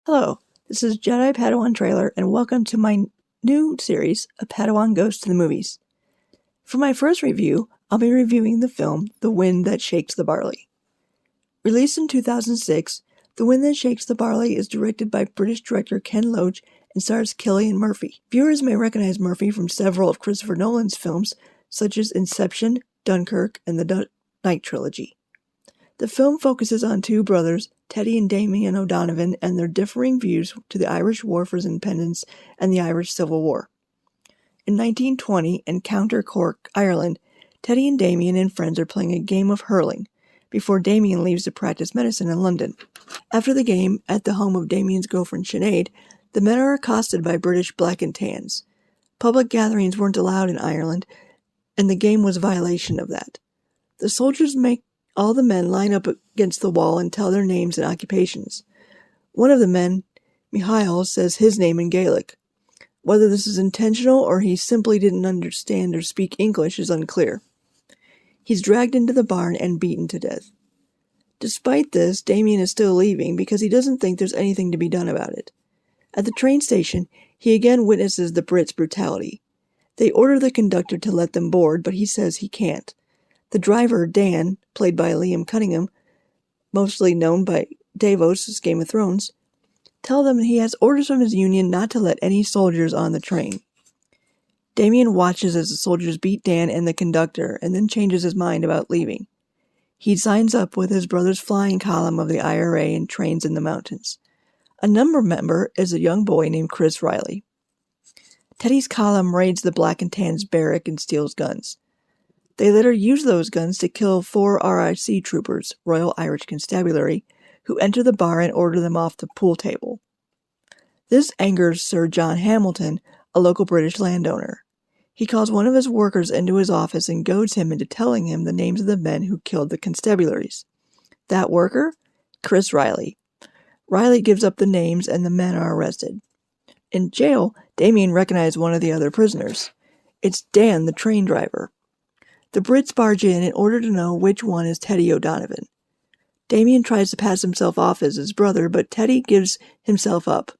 Hello, this is Jedi Padawan Trailer, and welcome to my new series, A Padawan Goes to the Movies. For my first review, I'll be reviewing the film The Wind That Shakes the Barley. Released in 2006, The Wind That Shakes the Barley is directed by British director Ken Loach and stars Cillian Murphy. Viewers may recognize Murphy from several of Christopher Nolan's films, such as Inception, Dunkirk, and the Dark Knight trilogy. The film focuses on two brothers, Teddy and Damien O'Donovan, and their differing views to the Irish War for Independence and the Irish Civil War. In 1920, in County Cork, Ireland, Teddy and Damien and friends are playing a game of hurling before Damien leaves to practice medicine in London. After the game, at the home of Damien's girlfriend Sinead, the men are accosted by British black and tans. Public gatherings weren't allowed in Ireland, and the game was a violation of that. The soldiers make all the men line up against the wall and tell their names and occupations. One of the men, Michael, says his name in Gaelic. Whether this is intentional or he simply didn't understand or speak English is unclear. He's dragged into the barn and beaten to death. Despite this, Damien is still leaving because he doesn't think there's anything to be done about it. At the train station, he again witnesses the Brits' brutality. They order the conductor to let them board, but he says he can't. The driver, Dan, played by Liam Cunningham, mostly known by Davos' Game of Thrones, tell them he has orders from his union not to let any soldiers on the train. Damien watches as the soldiers beat Dan and the conductor, and then changes his mind about leaving. He signs up with his brother's flying column of the IRA and trains in the mountains. A number member is a young boy named Chris Riley. Teddy's column raids the Black and Tan's barrack and steals guns. They later use those guns to kill 4 RIC troopers, Royal Irish Constabulary, who enter the bar and order them off the pool table. This angers Sir John Hamilton, a local British landowner. He calls one of his workers into his office and goads him into telling him the names of the men who killed the constabularies. That worker? Chris Riley. Riley gives up the names and the men are arrested. In jail, Damien recognizes one of the other prisoners. It's Dan, the train driver. The Brits barge in order to know which one is Teddy O'Donovan. Damien tries to pass himself off as his brother, but Teddy gives himself up.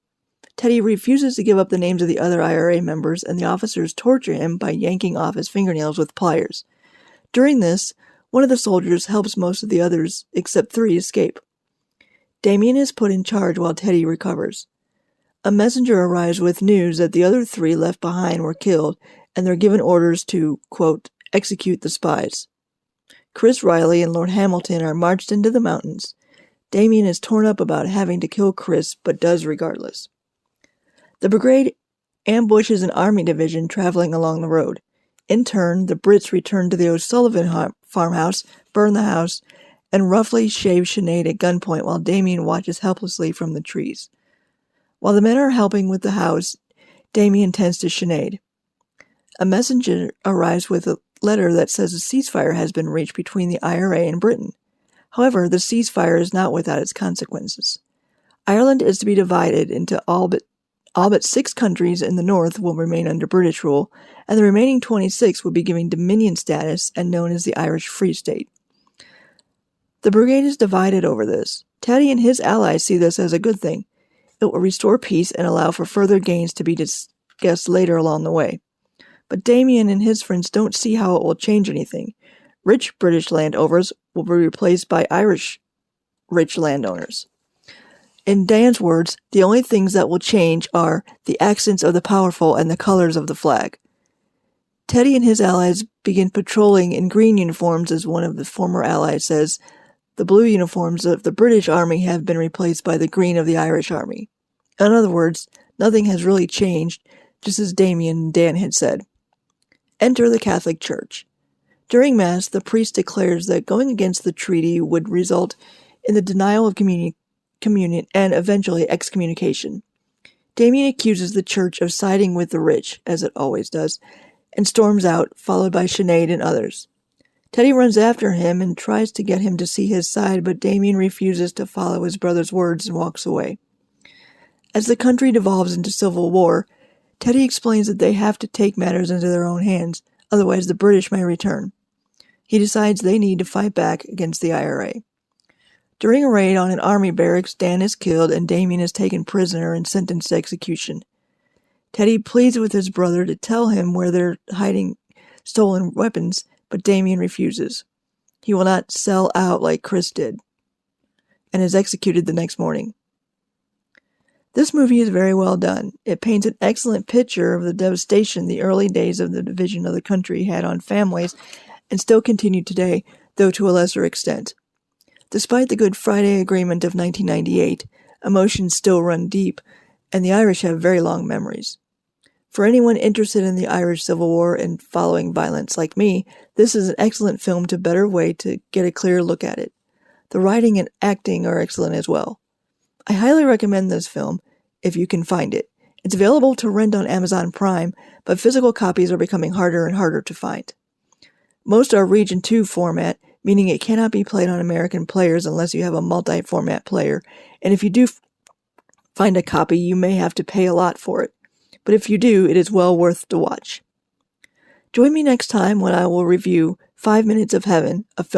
Teddy refuses to give up the names of the other IRA members, and the officers torture him by yanking off his fingernails with pliers. During this, one of the soldiers helps most of the others, except 3, escape. Damien is put in charge while Teddy recovers. A messenger arrives with news that the other 3 left behind were killed, and they're given orders to, quote, execute the spies. Chris Riley and Lord Hamilton are marched into the mountains. Damien is torn up about having to kill Chris, but does regardless. The brigade ambushes an army division traveling along the road. In turn, the Brits return to the O'Sullivan farmhouse, burn the house, and roughly shave Sinead at gunpoint while Damien watches helplessly from the trees. While the men are helping with the house, Damien tends to Sinead. A messenger arrives with a letter that says a ceasefire has been reached between the IRA and Britain. However, the ceasefire is not without its consequences. Ireland is to be divided into all but 6 countries in the north will remain under British rule, and the remaining 26 will be given Dominion status and known as the Irish Free State. The brigade is divided over this. Teddy and his allies see this as a good thing. It will restore peace and allow for further gains to be discussed later along the way. But Damien and his friends don't see how it will change anything. Rich British landowners will be replaced by Irish rich landowners. In Dan's words, the only things that will change are the accents of the powerful and the colors of the flag. Teddy and his allies begin patrolling in green uniforms, as one of the former allies says. The blue uniforms of the British Army have been replaced by the green of the Irish Army. In other words, nothing has really changed, just as Damien and Dan had said. Enter the Catholic Church. During Mass, the priest declares that going against the treaty would result in the denial of communion and eventually excommunication. Damien accuses the church of siding with the rich, as it always does, and storms out, followed by Sinead and others. Teddy runs after him and tries to get him to see his side, but Damien refuses to follow his brother's words and walks away. As the country devolves into civil war, Teddy explains that they have to take matters into their own hands, otherwise the British may return. He decides they need to fight back against the IRA. During a raid on an army barracks, Dan is killed and Damien is taken prisoner and sentenced to execution. Teddy pleads with his brother to tell him where they're hiding stolen weapons, but Damien refuses. He will not sell out like Chris did, and is executed the next morning. This movie is very well done. It paints an excellent picture of the devastation the early days of the division of the country had on families and still continue today, though to a lesser extent. Despite the Good Friday Agreement of 1998, emotions still run deep, and the Irish have very long memories. For anyone interested in the Irish Civil War and following violence like me, this is an excellent film to better way to get a clear look at it. The writing and acting are excellent as well. I highly recommend this film if you can find it. It's available to rent on Amazon Prime, but physical copies are becoming harder and harder to find. Most are Region 2 format, meaning it cannot be played on American players unless you have a multi-format player, and if you do find a copy, you may have to pay a lot for it. But if you do, it is well worth the watch. Join me next time when I will review 5 Minutes of Heaven, a film